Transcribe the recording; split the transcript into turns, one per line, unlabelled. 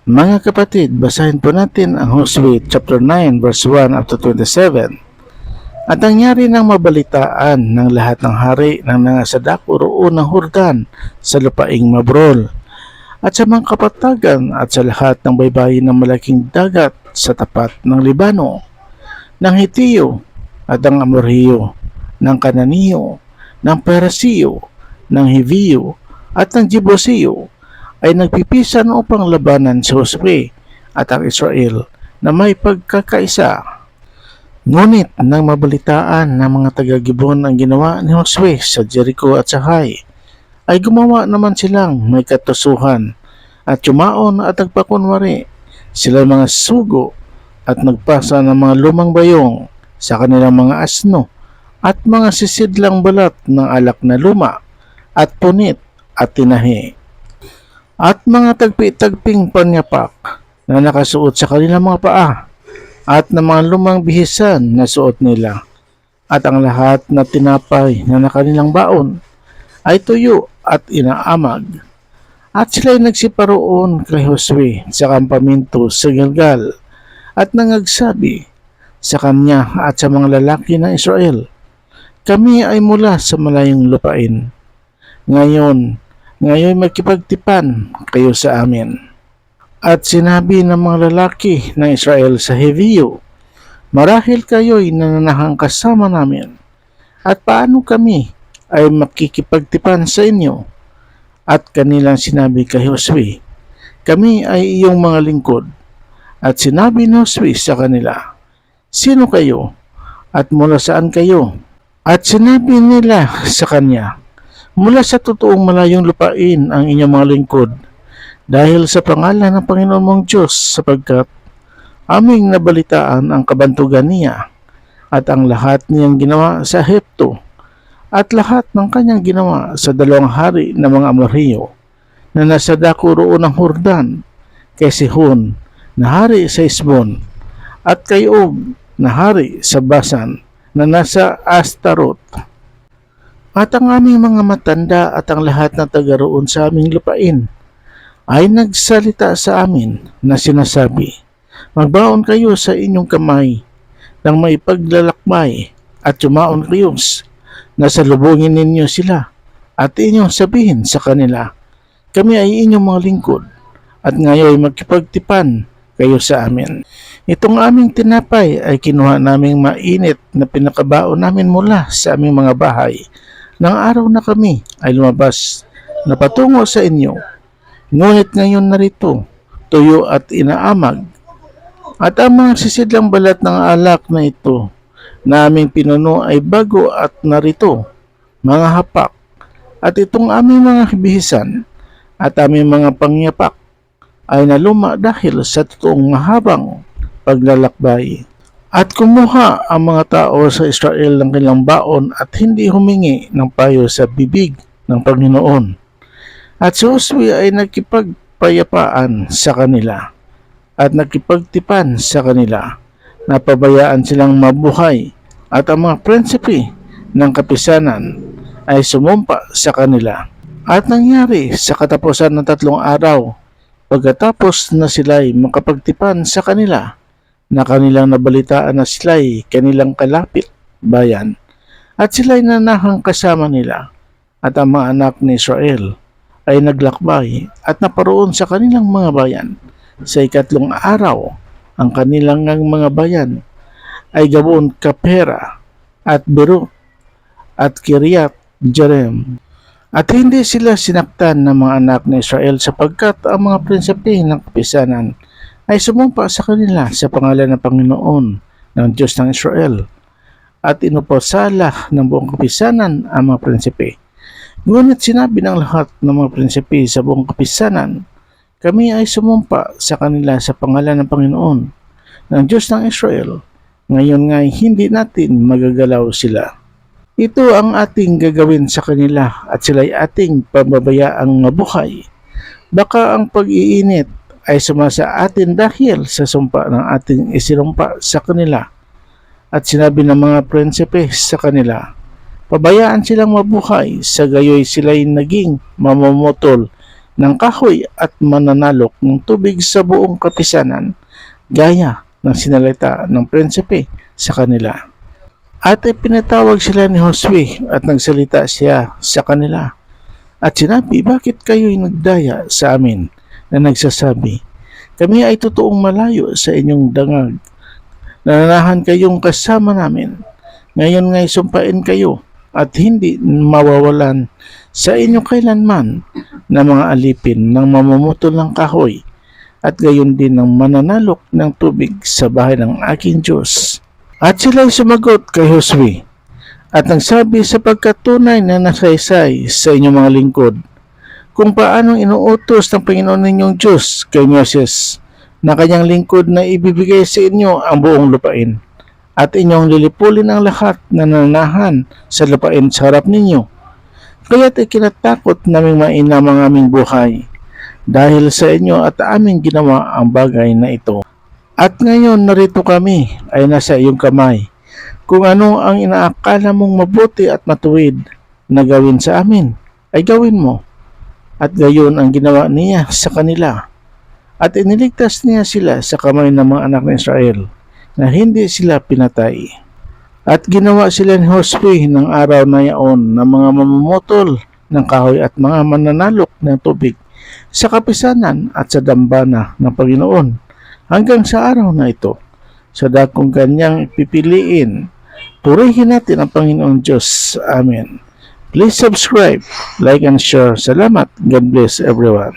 Mga kapatid, basahin po natin ang Hosea chapter 9 verse 1 up to 27. At nangyari ng mabalitaan ng lahat ng hari ng nangasadako roon ng Hordan sa lupaing Mabrol, at sa mga kapatagan at sa lahat ng baybayin ng malaking dagat sa tapat ng Libano, ng Hitiyo at ng Amorhiyo, ng Kananiyo, ng Perasiyo, ng Hiviyo at ng Jebuseo, ay nagpipisan upang labanan si Josue at ang Israel na may pagkakaisa. Ngunit nang mabalitaan ng mga taga-Gibon ang ginawa ni Josue sa Jericho at sa Hai, ay gumawa naman silang may katusuhan at yumaon at nagpakunwari sila mga sugo at nagpasa ng mga lumang bayong sa kanilang mga asno at mga sisidlang balat ng alak na luma at punit at tinahi at mga tagpi-tagping panyapak na nakasuot sa kanilang mga paa at ng mga lumang bihisan na suot nila, at ang lahat na tinapay na kanilang baon ay tuyo at inaamag. At sila'y nagsiparoon kay Josue sa kampamento sa Gilgal at nangagsabi sa kanya at sa mga lalaki ng Israel, "Kami ay mula sa malayong lupain. Ngayon magkipagtipan kayo sa amin." At sinabi ng mga lalaki ng Israel sa Hiviyo, "Marahil kayo'y nananahang kasama namin, at paano kami ay makikipagtipan sa inyo?" At kanilang sinabi kay Josue, "Kami ay iyong mga lingkod." At sinabi ni Josue sa kanila, "Sino kayo? At mula saan kayo?" At sinabi nila sa kanya, "Mula sa totoong malayong lupain ang inyong mga lingkod, dahil sa pangalan ng Panginoon mong Diyos, sapagkat aming nabalitaan ang kabantugan niya at ang lahat niyang ginawa sa Ehipto at lahat ng kanyang ginawa sa dalawang hari ng mga Amorhiyo na nasa dako roon ng Hordan, kay Sihon na hari sa Hesbon at kay Og na hari sa Basan na nasa Astarot. At ang aming mga matanda at ang lahat na taga roon sa aming lupain ay nagsalita sa amin na sinasabi, 'Magbaon kayo sa inyong kamay ng may paglalakbay at yumaon kayo na salubungin ninyo sila at inyong sabihin sa kanila, kami ay inyong mga lingkod at ngayon magkipagtipan kayo sa amin. Itong aming tinapay ay kinuha naming mainit na pinakabaon namin mula sa aming mga bahay ng araw na kami ay lumabas na patungo sa inyo. Ngunit ngayon narito, tuyo at inaamag, at ang mga sisidlang balat ng alak na ito na aming pinuno ay bago at narito, mga hapak, at itong aming mga bihisan at aming mga pangyapak ay naluma dahil sa totoong mahabang paglalakbay. At kumuha ang mga tao sa Israel ng kanilang baon at hindi humingi ng payo sa bibig ng Panginoon. At si Josue ay nagkipagpayapaan sa kanila at nagkipagtipan sa kanila. Napabayaan silang mabuhay at ang mga prinsipe ng kapisanan ay sumumpa sa kanila. At nangyari sa katapusan ng 3 araw, pagkatapos na sila'y makapagtipan sa kanila, na kanilang nabalitaan na sila'y kanilang kalapit bayan, at sila'y nanahang kasama nila, at ang mga anak ni Israel ay naglakbay at naparoon sa kanilang mga bayan. Sa 3 araw, ang kanilang mga bayan ay Gabon, Kapera, at Beru, at Kiriat Jearim. At hindi sila sinaktan ng mga anak ni Israel sapagkat ang mga prinsipe ng kapisanan ay sumumpa sa kanila sa pangalan ng Panginoon ng Diyos ng Israel at inupasala ng buong kapisanan ang mga prinsipe. Ngunit sinabi ng lahat ng mga prinsipe sa buong kapisanan, kami ay sumumpa sa kanila sa pangalan ng Panginoon ng Diyos ng Israel. Ngayon nga'y hindi natin magagalaw sila. Ito ang ating gagawin sa kanila at sila'y ating pababayaang mabuhay. Baka ang pag-iinit ay sumasa atin dahil sa sumpa ng ating isinumpa sa kanila. At sinabi ng mga prinsipe sa kanila, pabayaan silang mabuhay, sa gayoy sila'y naging mamamutol ng kahoy at mananalok ng tubig sa buong kapisanan, gaya ng sinalita ng prinsipe sa kanila. At ipinatawag sila ni Josue at nagsalita siya sa kanila. At sinabi, bakit kayo'y nagdaya sa amin na nagsasabi, kami ay totoong malayo sa inyong dangag. Nananahan kayong kasama namin. Ngayon nga'y sumpain kayo at hindi mawawalan sa inyo kailanman na mga alipin ng mamumutol ng kahoy at gayon din ng mananalok ng tubig sa bahay ng aking Diyos. At sila'y sumagot kay Josue at nagsabi sa pagkatunay na nasaysay sa inyong mga lingkod kung paanong inuutos ng Panginoon ninyong Diyos kay Moses na kanyang lingkod na ibibigay sa inyo ang buong lupain at inyong lilipulin ang lahat na nananahan sa lupain sa harap ninyo. Kaya't ikinatakot naming mainam ang aming buhay dahil sa inyo at aming ginawa ang bagay na ito. At ngayon narito kami ay nasa iyong kamay. Kung ano ang inaakala mong mabuti at matuwid na gawin sa amin, ay gawin mo. At gayon ang ginawa niya sa kanila. At iniligtas niya sila sa kamay ng mga anak ng Israel na hindi sila pinatay. At ginawa sila ni Josue ng araw na yaon ng mga mamumutol ng kahoy at mga mananalok ng tubig sa kapisanan at sa dambana ng Panginoon hanggang sa araw na ito. Sa dakong kanyang pipiliin, purihin natin ang Panginoong Diyos. Amen. Please subscribe, like and share. Salamat. God bless everyone.